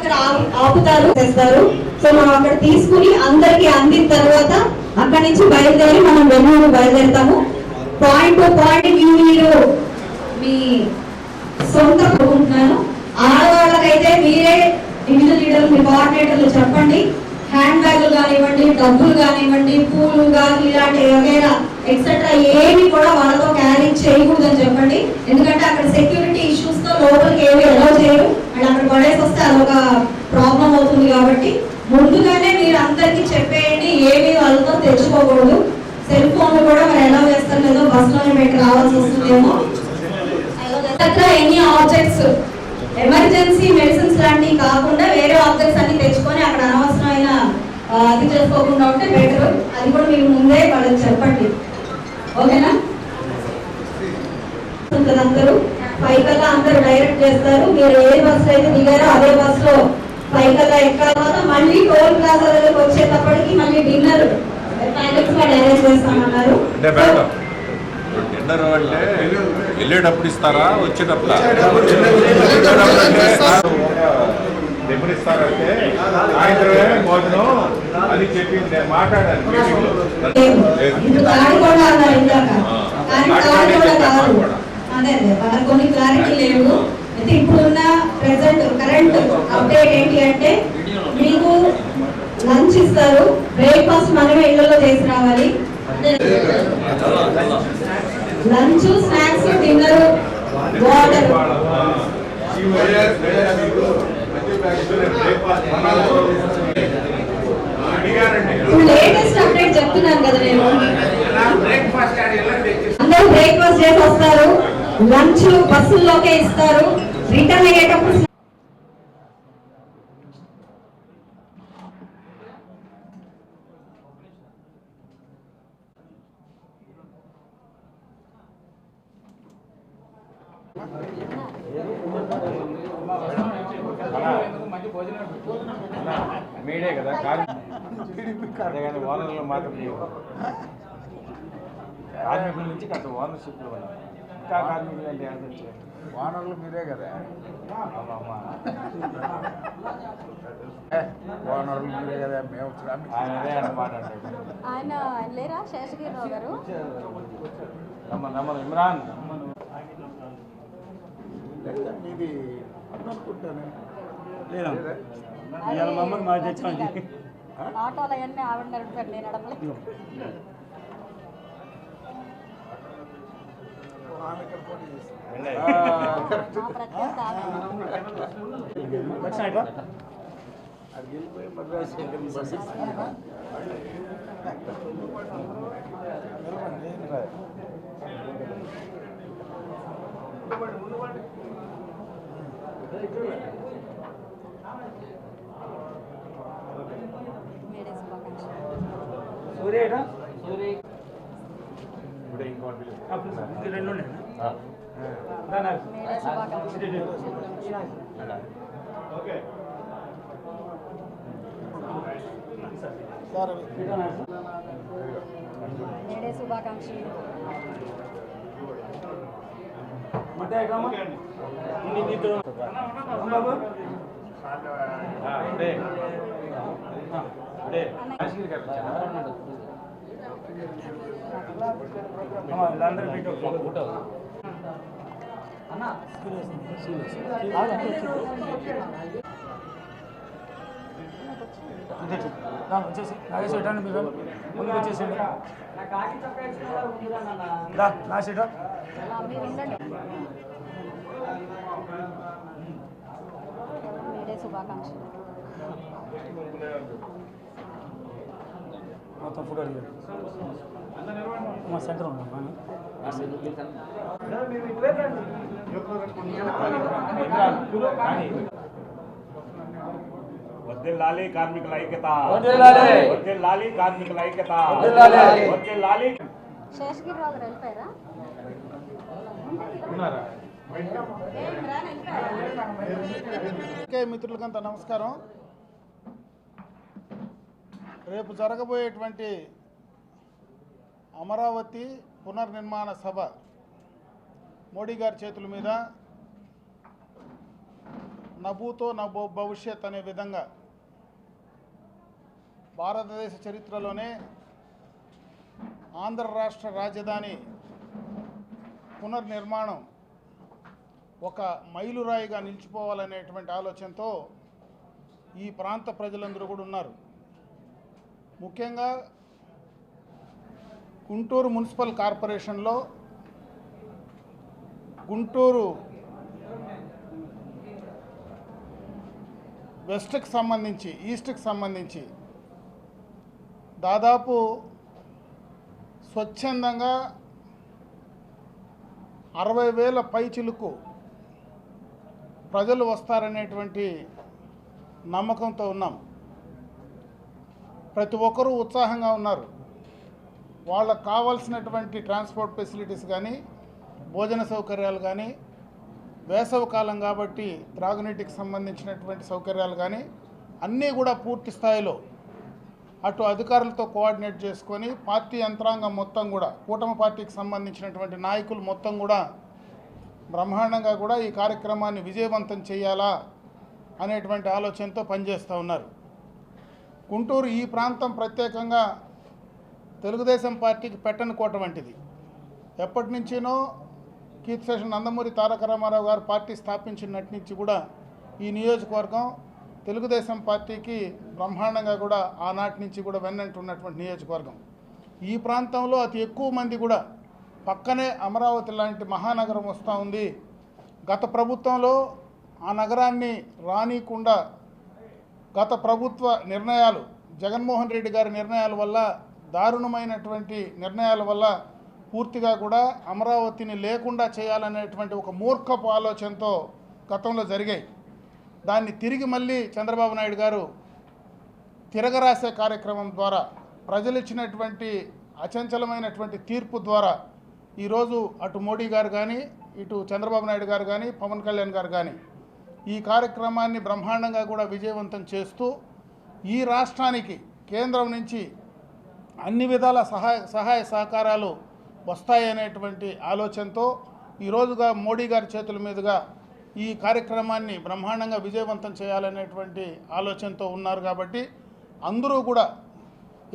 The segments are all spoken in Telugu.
దగ్గర ఆపుతారు చేస్తారు. సో మనం అక్కడ తీసుకుని అందరికి అందిన తర్వాత అక్కడి నుంచి బయలుదేరి మనం వెన్నూరు బయలుదేరుతాము. పాయింట్ టు పాయింట్ మీరు మీ సొంత అనుకుంటున్నాను. ఆడవాళ్ళకైతే మీరే డివిజన్ లీడర్లు, మీ కోఆర్డినేటర్లు చెప్పండి. హ్యాండ్ బ్యాగులు కానివ్వండి, డబ్బులు కానివ్వండి, పూలు కానీ ఇలాంటి వగైరా ఎక్సెట్రా ఏమి కూడా వాళ్ళతో క్యారీ చేయకూడదని చెప్పండి. ఎందుకంటే అక్కడ సెక్యూరిటీ ఇష్యూస్ తో లోపలికి ఏమి అలౌ చేయరు. అండ్ అక్కడ పడేసి వస్తే అదొక ప్రాబ్లం అవుతుంది. కాబట్టి ముందుగానే మీరు అందరికీ చెప్పేయండి, ఏమి వాళ్ళతో తెచ్చుకోకూడదు. సెల్ ఫోన్లు కూడా మరి ఎలా చేస్తారు లేదో బస్సులోనే పెట్టి రావాల్సి వస్తుందేమో. ఎనీ ఆబ్జెక్ట్స్ ఎమర్జెన్సీ మెడిసిన్స్ లాంటివి కాకుండా వేరే ఆబ్జెక్ట్స్ అన్ని తెచ్చుకొని అక్కడ అనవసరమైన అది చేసుకోకుండా ఉంటే బెటర్. అది కూడా మీరు ముందే వాళ్ళకి చెప్పండి, ఓకేనా? అందరూ 5 కల్లా అందరూ డైరెక్ట్ చేస్తారు. మీరు ఏ బస్సు అయితే దిగారో అదే బస్సులో 5 కల్లా ఎక్కాల. మళ్ళీ టోల్ ప్లాజాలకు వచ్చేటప్పటికి మళ్ళీ డిన్నర్ ప్యాకెట్స్ అరేంజ్ చేస్తామన్నారు. డిన్నర్ అంటే వెళ్ళేటప్పుడు ఇస్తారా, వచ్చేటప్పుడు ఎప్పుడు ఇస్తారంటే సాయంత్రమే భోజనం అది చెప్పింది మాట్లాడాలి. కొన్ని క్లారిటీ లేవు. అయితే ఇప్పుడున్న ప్రెసెంట్ కరెంట్ అప్డేట్ ఏంటి అంటే మీకు లంచ్ ఇస్తారు, బ్రేక్ఫాస్ట్ మనమే ఇళ్లలో చేసి రావాలి. Lunch, snacks, dinner, water. Latest update చెప్తున్నాను కదా నేను. అందరూ బ్రేక్ఫాస్ట్ చేసి వస్తారు, లంచ్ బస్సుల్లోకే ఇస్తారు. రిటర్న్ అయ్యేటప్పుడు మీడే కదా కానీ ఓనర్లు మాత్రం కార్మికుల నుంచి కొంత ఓనర్షిప్లు ఉన్నాయి. ఇంకా కార్మికులు అంటే ఎంత వచ్చాయి? ఓనర్లు మీరే కదా. ఓనర్లు మీరే కదా, మేము ఆయన అదే అన్నమాట. ఆయన లేరా శేషగిరిరావు గారు? రమ్మను ఇమ్రాన్. మీది అనుకుంటాను లేదా మమ్మల్ని మా తెచ్చాను. ఆటోలు అవన్నీ ఆవిడ నడిపారు, నేను నడపలేదు. శుభాకాంక్షలు. వచ్చేసి నాగేశ్వర ఎటండి, మీరు ముందుకు వచ్చేసిండు. నా సీట శుభాకాంక్షలు. మొత్తం ఫుడ్ అడిగారు మా సెంటర్ ఉన్నాం. వర్ధిల్లాలి కార్మికుల ఐక్యత, వర్ధిల్లాలి కార్మికుల ఐక్యత. శేషగిరిరావు గారు వెళ్ళిపోయారా? మిత్రులకంతా నమస్కారం. రేపు జరగబోయేటువంటి అమరావతి పునర్నిర్మాణ సభ మోడీ గారి చేతుల మీద నభూతో నభో భవిష్యత్ అనే విధంగా భారతదేశ చరిత్రలోనే ఆంధ్ర రాష్ట్ర రాజధాని పునర్నిర్మాణం ఒక మైలురాయిగా నిలిచిపోవాలనేటువంటి ఆలోచనతో ఈ ప్రాంత ప్రజలందరూ కూడా ఉన్నారు. ముఖ్యంగా గుంటూరు మున్సిపల్ కార్పొరేషన్లో గుంటూరు వెస్ట్కి సంబంధించి ఈస్ట్కి సంబంధించి దాదాపు స్వచ్ఛందంగా 60,000 పైచిలుకు ప్రజలు వస్తారనేటువంటి నమ్మకంతో ఉన్నాం. ప్రతి ఒక్కరూ ఉత్సాహంగా ఉన్నారు. వాళ్ళకు కావాల్సినటువంటి ట్రాన్స్పోర్ట్ ఫెసిలిటీస్ కానీ, భోజన సౌకర్యాలు కానీ, వేసవి కాలం కాబట్టి త్రాగునీటికి సంబంధించినటువంటి సౌకర్యాలు కానీ అన్నీ కూడా పూర్తి స్థాయిలో అటు అధికారులతో కోఆర్డినేట్ చేసుకొని పార్టీ యంత్రాంగం మొత్తం కూడా కూటమి పార్టీకి సంబంధించినటువంటి నాయకులు మొత్తం కూడా బ్రహ్మాండంగా కూడా ఈ కార్యక్రమాన్ని విజయవంతం చేయాలా అనేటువంటి ఆలోచనతో పనిచేస్తూ ఉన్నారు. గుంటూరు ఈ ప్రాంతం ప్రత్యేకంగా తెలుగుదేశం పార్టీకి పెట్టని కోట వంటిది. ఎప్పటి నుంచినో కీర్తిశేషులు నందమూరి తారక రామారావు గారు పార్టీ స్థాపించినటి నుంచి కూడా ఈ నియోజకవర్గం తెలుగుదేశం పార్టీకి బ్రహ్మాండంగా కూడా ఆనాటి నుంచి కూడా వెన్నంటున్నటువంటి నియోజకవర్గం. ఈ ప్రాంతంలో అతి ఎక్కువ మంది కూడా పక్కనే అమరావతి లాంటి మహానగరం వస్తూ ఉంది. గత ప్రభుత్వంలో ఆ నగరాన్ని రానీయకుండా గత ప్రభుత్వ నిర్ణయాలు, జగన్మోహన్ రెడ్డి గారి నిర్ణయాల వల్ల, దారుణమైనటువంటి నిర్ణయాల వల్ల పూర్తిగా కూడా అమరావతిని లేకుండా చేయాలనేటువంటి ఒక మూర్ఖపు ఆలోచనతో గతంలో జరిగాయి. దాన్ని తిరిగి మళ్ళీ చంద్రబాబు నాయుడు గారు తిరగరాసే కార్యక్రమం ద్వారా, ప్రజలు ఇచ్చినటువంటి అచంచలమైనటువంటి తీర్పు ద్వారా ఈరోజు అటు మోడీ గారు కానీ, ఇటు చంద్రబాబు నాయుడు గారు కానీ, పవన్ కళ్యాణ్ గారు కానీ ఈ కార్యక్రమాన్ని బ్రహ్మాండంగా కూడా విజయవంతం చేస్తూ ఈ రాష్ట్రానికి కేంద్రం నుంచి అన్ని విధాల సహాయ సహకారాలు వస్తాయనేటువంటి ఆలోచనతో ఈరోజుగా మోడీ గారి చేతుల మీదుగా ఈ కార్యక్రమాన్ని బ్రహ్మాండంగా విజయవంతం చేయాలనేటువంటి ఆలోచనతో ఉన్నారు. కాబట్టి అందరూ కూడా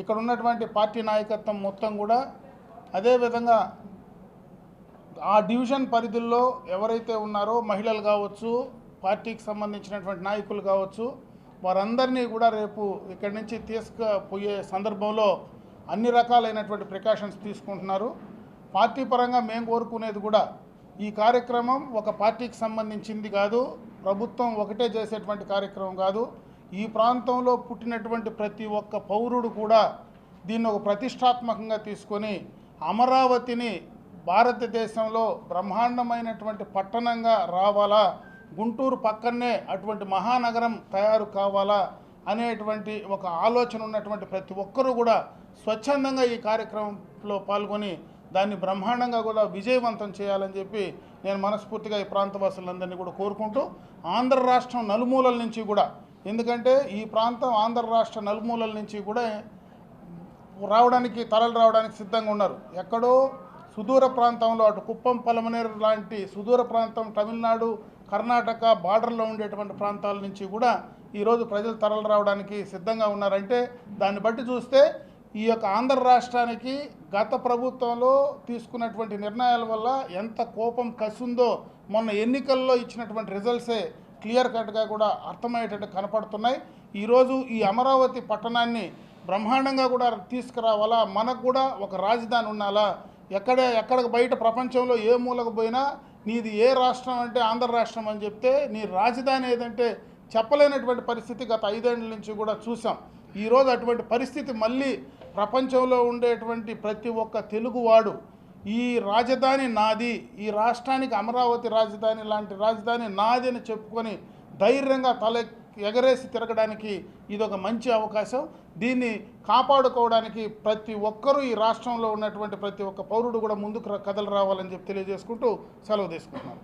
ఇక్కడ ఉన్నటువంటి పార్టీ నాయకత్వం మొత్తం కూడా అదేవిధంగా ఆ డివిజన్ పరిధుల్లో ఎవరైతే ఉన్నారో మహిళలు కావచ్చు, పార్టీకి సంబంధించినటువంటి నాయకులు కావచ్చు, వారందరినీ కూడా రేపు ఇక్కడి నుంచి తీసుకుపోయే సందర్భంలో అన్ని రకాలైనటువంటి ప్రికాషన్స్ తీసుకుంటున్నారు. పార్టీ పరంగా మేము కోరుకునేది కూడా ఈ కార్యక్రమం ఒక పార్టీకి సంబంధించింది కాదు, ప్రభుత్వం ఒకటే చేసేటువంటి కార్యక్రమం కాదు. ఈ ప్రాంతంలో పుట్టినటువంటి ప్రతి ఒక్క పౌరుడు కూడా దీన్ని ఒక ప్రతిష్టాత్మకంగా తీసుకొని అమరావతిని భారతదేశంలో బ్రహ్మాండమైనటువంటి పట్టణంగా రావాలా, గుంటూరు పక్కనే అటువంటి మహానగరం తయారు కావాలా అనేటువంటి ఒక ఆలోచన ఉన్నటువంటి ప్రతి ఒక్కరూ కూడా స్వచ్ఛందంగా ఈ కార్యక్రమంలో పాల్గొని దాన్ని బ్రహ్మాండంగా కూడా విజయవంతం చేయాలని చెప్పి నేను మనస్ఫూర్తిగా ఈ ప్రాంతవాసులందరినీ కూడా కోరుకుంటూ, ఆంధ్ర రాష్ట్రం నలుమూలల నుంచి కూడా, ఎందుకంటే ఈ ప్రాంతం ఆంధ్ర రాష్ట్ర నలుమూలల నుంచి కూడా తరలి రావడానికి సిద్ధంగా ఉన్నారు. ఎక్కడో సుదూర ప్రాంతంలో అటు కుప్పం, పలమనేరు లాంటి సుదూర ప్రాంతం, తమిళనాడు, కర్ణాటక బార్డర్లో ఉండేటువంటి ప్రాంతాల నుంచి కూడా ఈరోజు ప్రజలు తరలి రావడానికి సిద్ధంగా ఉన్నారంటే దాన్ని బట్టి చూస్తే ఈ యొక్క ఆంధ్ర రాష్ట్రానికి గత ప్రభుత్వంలో తీసుకున్నటువంటి నిర్ణయాల వల్ల ఎంత కోపం కసుందో మొన్న ఎన్నికల్లో ఇచ్చినటువంటి రిజల్ట్సే క్లియర్ కట్గా కూడా అర్థమయ్యేటట్టు కనపడుతున్నాయి. ఈరోజు ఈ అమరావతి పట్టణాన్ని బ్రహ్మాండంగా కూడా తీసుకురావాలా, మనకు కూడా ఒక రాజధాని ఉండాలా, ఎక్కడికి బయట ప్రపంచంలో ఏ మూలకు పోయినా నీది ఏ రాష్ట్రం అంటే ఆంధ్ర రాష్ట్రం అని చెప్తే నీ రాజధాని ఏదంటే చెప్పలేనటువంటి పరిస్థితి గత 5 ఏళ్ల నుంచి కూడా చూసాం. ఈరోజు అటువంటి పరిస్థితి మళ్ళీ ప్రపంచంలో ఉండేటువంటి ప్రతి ఒక్క తెలుగువాడు ఈ రాజధాని నాది, ఈ రాష్ట్రానికి అమరావతి రాజధాని లాంటి రాజధాని నాది అని చెప్పుకొని ధైర్యంగా ఎగరేసి తిరగడానికి ఇదొక మంచి అవకాశం. దీన్ని కాపాడుకోవడానికి ప్రతి ఒక్కరూ ఈ రాష్ట్రంలో ఉన్నటువంటి ప్రతి ఒక్క పౌరుడు కూడా ముందుకు కథలు రావాలని చెప్పి తెలియజేసుకుంటూ సెలవు తీసుకుంటున్నాను.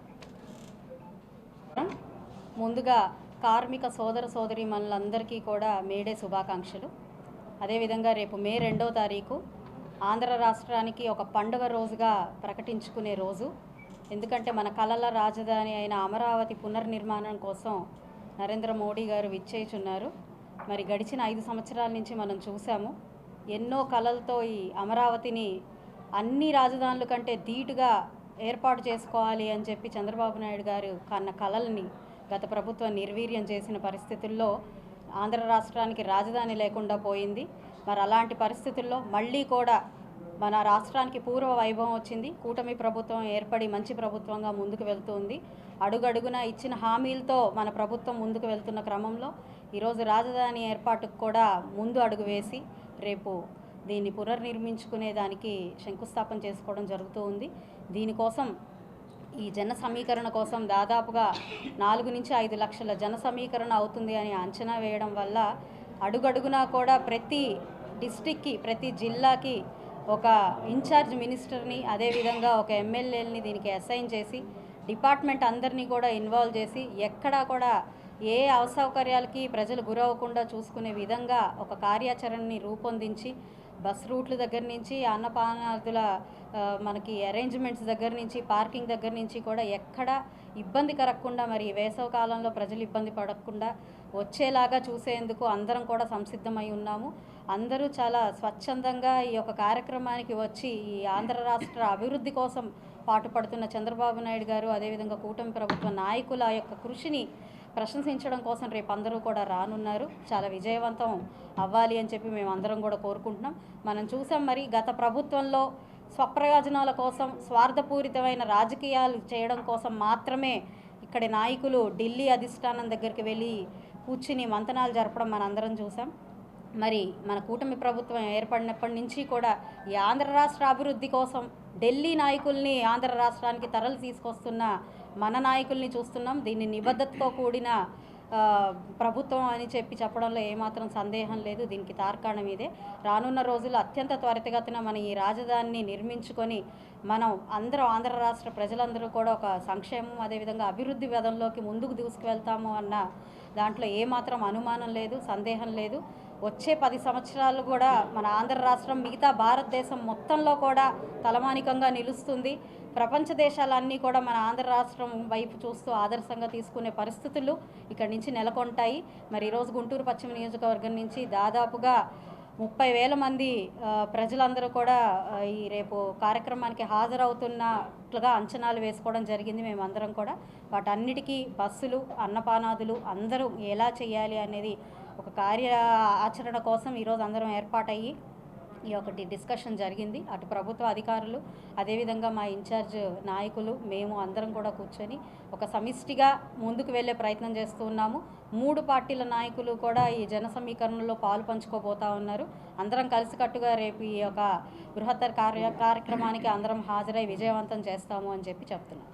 ముందుగా కార్మిక సోదర సోదరీమణులందరికీ కూడా మేడే శుభాకాంక్షలు. అదేవిధంగా రేపు మే 2వ తారీఖు ఆంధ్ర రాష్ట్రానికి ఒక పండుగ రోజుగా ప్రకటించుకునే రోజు. ఎందుకంటే మన కళల రాజధాని అయిన అమరావతి పునర్నిర్మాణం కోసం నరేంద్ర మోడీ గారు విచ్చేయుచున్నారు. మరి గడిచిన 5 సంవత్సరాల నుంచి మనం చూసాము, ఎన్నో కలలతో ఈ అమరావతిని అన్ని రాజధానుల కంటే ధీటుగా ఏర్పాటు చేసుకోవాలి అని చెప్పి చంద్రబాబు నాయుడు గారు కన్న కలల్ని గత ప్రభుత్వం నిర్వీర్యం చేసిన పరిస్థితుల్లో ఆంధ్ర రాష్ట్రానికి రాజధాని లేకుండా పోయింది. మరి అలాంటి పరిస్థితుల్లో మళ్ళీ కూడా మన రాష్ట్రానికి పూర్వ వైభవం వచ్చింది. కూటమి ప్రభుత్వం ఏర్పడి మంచి ప్రభుత్వంగా ముందుకు వెళ్తుంది. అడుగడుగున ఇచ్చిన హామీలతో మన ప్రభుత్వం ముందుకు వెళ్తున్న క్రమంలో ఈరోజు రాజధాని ఏర్పాటుకు కూడా ముందు అడుగు వేసి రేపు దీన్ని పునర్నిర్మించుకునే దానికి శంకుస్థాపన చేసుకోవడం జరుగుతూ ఉంది. దీనికోసం ఈ జన సమీకరణ కోసం దాదాపుగా 4 నుంచి 5 లక్షల జన సమీకరణ అవుతుంది అని అంచనా వేయడం వల్ల అడుగడుగునా కూడా ప్రతి డిస్టిక్కి, ప్రతి జిల్లాకి ఒక ఇన్ఛార్జ్ మినిస్టర్ని, అదేవిధంగా ఒక ఎమ్మెల్యేలని దీనికి అసైన్ చేసి డిపార్ట్మెంట్ అందరినీ కూడా ఇన్వాల్వ్ చేసి ఎక్కడా కూడా ఏ అసౌకర్యాలకి ప్రజలు గురవ్వకుండా చూసుకునే విధంగా ఒక కార్యాచరణని రూపొందించి బస్ రూట్ల దగ్గర నుంచి అన్నపానాదుల మనకి అరేంజ్మెంట్స్ దగ్గర నుంచి పార్కింగ్ దగ్గర నుంచి కూడా ఎక్కడ ఇబ్బంది కలగకుండా, మరి వేసవ కాలంలో ప్రజలు ఇబ్బంది పడకుండా వచ్చేలాగా చూసేందుకు అందరం కూడా సంసిద్ధమై ఉన్నాము. అందరూ చాలా స్వచ్ఛందంగా ఈ యొక్క కార్యక్రమానికి వచ్చి ఈ ఆంధ్ర రాష్ట్ర అభివృద్ధి కోసం పాటుపడుతున్న చంద్రబాబు నాయుడు గారు, అదేవిధంగా కూటమి ప్రభుత్వ నాయకుల యొక్క కృషిని ప్రశంసించడం కోసం రేపు అందరూ కూడా రానున్నారు. చాలా విజయవంతం అవ్వాలి అని చెప్పి మేము అందరం కూడా కోరుకుంటున్నాం. మనం చూసాం, మరి గత ప్రభుత్వంలో స్వప్రయోజనాల కోసం స్వార్థపూరితమైన రాజకీయాలు చేయడం కోసం మాత్రమే ఇక్కడి నాయకులు ఢిల్లీ అధిష్టానం దగ్గరికి వెళ్ళి కూర్చుని మంతనాలు జరపడం మనందరం చూసాం. మరి మన కూటమి ప్రభుత్వం ఏర్పడినప్పటి నుంచి కూడా ఈ ఆంధ్ర రాష్ట్ర అభివృద్ధి కోసం ఢిల్లీ నాయకుల్ని ఆంధ్ర రాష్ట్రానికి తరలి తీసుకొస్తున్న మన నాయకుల్ని చూస్తున్నాం. దీన్ని నిబద్ధతతో కూడిన ప్రభుత్వం అని చెప్పడంలో ఏమాత్రం సందేహం లేదు. దీనికి తార్కాణం ఇదే. రానున్న రోజుల్లో అత్యంత త్వరితగతిన మన ఈ రాజధానిని నిర్మించుకొని మనం అందరం ఆంధ్ర రాష్ట్ర ప్రజలందరూ కూడా ఒక సంక్షేమం, అదేవిధంగా అభివృద్ధి పదంలోకి ముందుకు దూసుకువెళ్తాము అన్న దాంట్లో ఏమాత్రం అనుమానం లేదు, సందేహం లేదు. వచ్చే 10 సంవత్సరాలు కూడా మన ఆంధ్ర రాష్ట్రం మిగతా భారతదేశం మొత్తంలో కూడా తలమానికంగా నిలుస్తుంది. ప్రపంచ దేశాలన్నీ కూడా మన ఆంధ్ర రాష్ట్రం వైపు చూస్తూ ఆదర్శంగా తీసుకునే పరిస్థితులు ఇక్కడి నుంచి నెలకొంటాయి. మరి ఈరోజు గుంటూరు పశ్చిమ నియోజకవర్గం నుంచి దాదాపుగా 30,000 మంది ప్రజలందరూ కూడా ఈ రేపు కార్యక్రమానికి హాజరవుతున్నట్లుగా అంచనాలు వేసుకోవడం జరిగింది. మేమందరం కూడా వాటన్నిటికీ బస్సులు, అన్నపానాదులు అందరూ ఎలా చేయాలి అనేది ఒక కార్య ఆచరణ కోసం ఈరోజు అందరం ఏర్పాటయ్యి ఈ ఒకటి డిస్కషన్ జరిగింది. అటు ప్రభుత్వ అధికారులు, అదేవిధంగా మా ఇన్ఛార్జ్ నాయకులు, మేము అందరం కూడా కూర్చొని ఒక సమిష్టిగా ముందుకు వెళ్ళే ప్రయత్నం చేస్తూ ఉన్నాము. 3 పార్టీల నాయకులు కూడా ఈ జన సమీకరణలో పాలు పంచుకోబోతా ఉన్నారు. అందరం కలిసికట్టుగా రేపు ఈ యొక్క బృహత్తర కార్యక్రమానికి అందరం హాజరై విజయవంతం చేస్తాము అని చెప్పి చెప్తున్నాం.